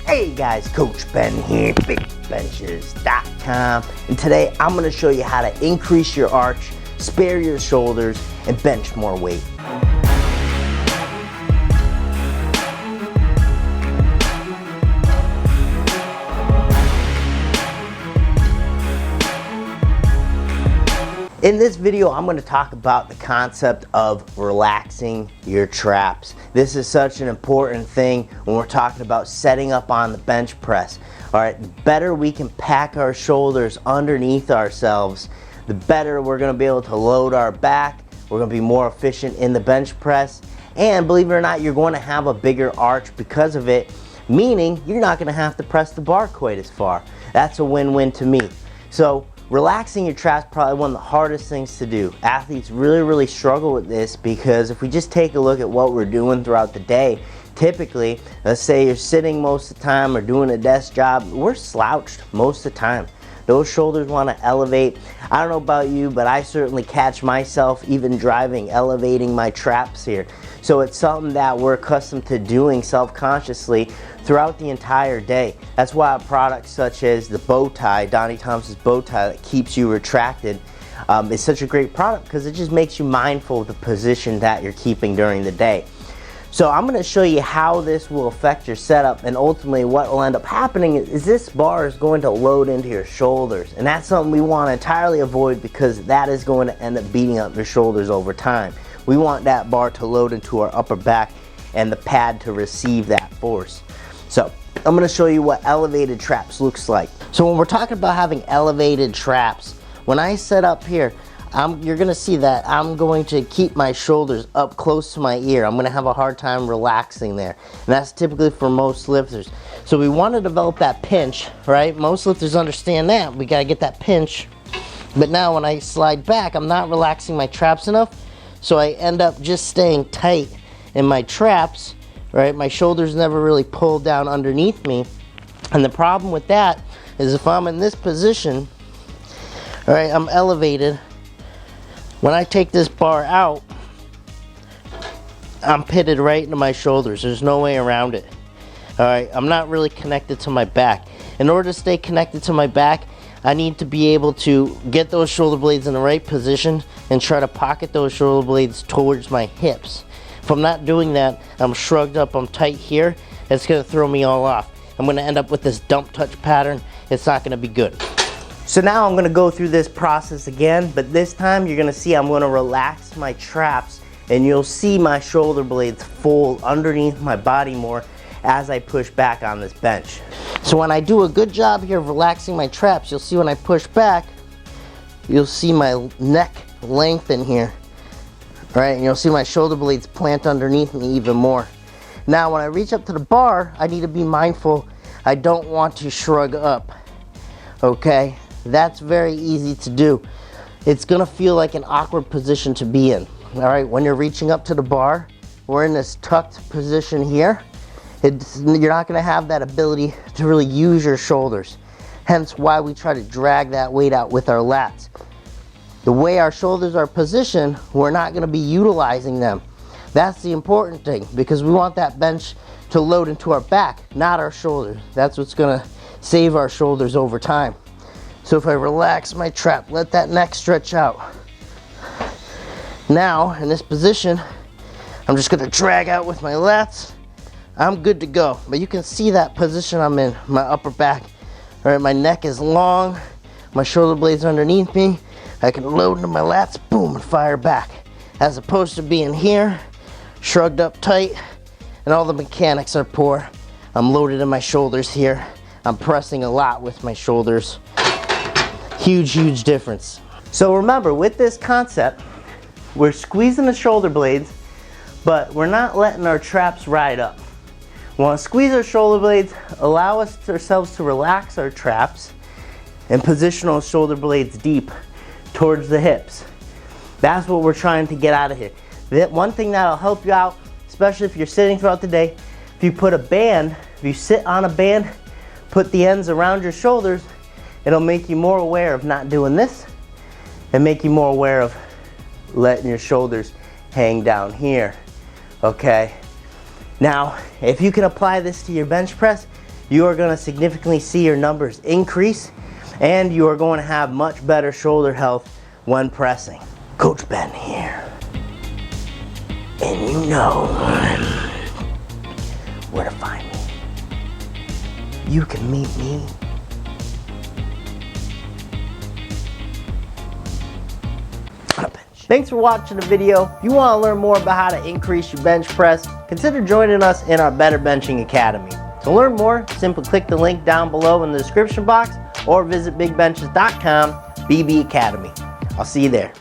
Hey guys, Coach Ben here, bigbenchas.com, and today I'm going to show you how to increase your arch, spare your shoulders, and bench more weight. In this video, I'm going to talk about the concept of relaxing your traps. This is such an important thing when we're talking about setting up on the bench press. All right, the better we can pack our shoulders underneath ourselves, the better we're going to be able to load our back. We're going to be more efficient in the bench press, and believe it or not, you're going to have a bigger arch because of it, meaning you're not going to have to press the bar quite as far. That's a win-win to me. So relaxing your traps is probably one of the hardest things to do. Athletes really struggle with this because if we just take a look at what we're doing throughout the day, typically, let's say you're sitting most of the time or doing a desk job, we're slouched most of the time. Those shoulders want to elevate. I don't know about you, but I certainly catch myself even driving, elevating my traps here. So it's something that we're accustomed to doing self-consciously throughout the entire day. That's why a product such as the bow tie, Donnie Thompson's bow tie that keeps you retracted, is such a great product because it just makes you mindful of the position that you're keeping during the day. So I'm going to show you how this will affect your setup, and ultimately what will end up happening is this bar is going to load into your shoulders, and that's something we want to entirely avoid because that is going to end up beating up your shoulders over time. We want that bar to load into our upper back and the pad to receive that force. So I'm going to show you what elevated traps looks like. So when we're talking about having elevated traps, when I set up here, you're going to see that I'm going to keep my shoulders up close to my ear. I'm going to have a hard time relaxing there. And that's typically for most lifters. So we want to develop that pinch, right? Most lifters understand that. We got to get that pinch. But now when I slide back, I'm not relaxing my traps enough. So I end up just staying tight in my traps, right? My shoulders never really pull down underneath me. And the problem with that is if I'm in this position, all right, I'm elevated. When I take this bar out, I'm pitted right into my shoulders. There's no way around it. All right, I'm not really connected to my back. In order to stay connected to my back, I need to be able to get those shoulder blades in the right position and try to pocket those shoulder blades towards my hips. If I'm not doing that, I'm shrugged up, I'm tight here, it's gonna throw me all off. I'm gonna end up with this dump touch pattern. It's not gonna be good. So now I'm going to go through this process again, but this time you're going to see I'm going to relax my traps and you'll see my shoulder blades fold underneath my body more as I push back on this bench. So when I do a good job here of relaxing my traps, you'll see when I push back, you'll see my neck lengthen here, right? And you'll see my shoulder blades plant underneath me even more. Now when I reach up to the bar, I need to be mindful I don't want to shrug up, okay? That's very easy to do. It's gonna feel like an awkward position to be in. All right, when you're reaching up to the bar, we're in this tucked position here. You're not gonna have that ability to really use your shoulders. Hence why we try to drag that weight out with our lats. The way our shoulders are positioned, we're not gonna be utilizing them. That's the important thing because we want that bench to load into our back, not our shoulders. That's what's gonna save our shoulders over time. So if I relax my trap, let that neck stretch out. Now, in this position, I'm just gonna drag out with my lats. I'm good to go. But you can see that position I'm in, my upper back. All right, my neck is long, my shoulder blades underneath me. I can load into my lats, boom, and fire back. As opposed to being here, shrugged up tight, and all the mechanics are poor. I'm loaded in my shoulders here. I'm pressing a lot with my shoulders. Huge difference. So remember, with this concept, we're squeezing the shoulder blades, but we're not letting our traps ride up. We want to squeeze our shoulder blades, allow ourselves to relax our traps, and position those shoulder blades deep towards the hips. That's what we're trying to get out of here. One thing that'll help you out, especially if you're sitting throughout the day, if you put a band, if you sit on a band, put the ends around your shoulders, it'll make you more aware of not doing this and make you more aware of letting your shoulders hang down here, okay? Now, if you can apply this to your bench press, you are going to significantly see your numbers increase, and you are going to have much better shoulder health when pressing. Coach Ben here, and you know where to find me. You can meet me on a bench. Thanks for watching the video. If you want to learn more about how to increase your bench press, consider joining us in our Better Benching Academy. To learn more, simply click the link down below in the description box or visit bigbenchas.com/BB Academy. I'll see you there.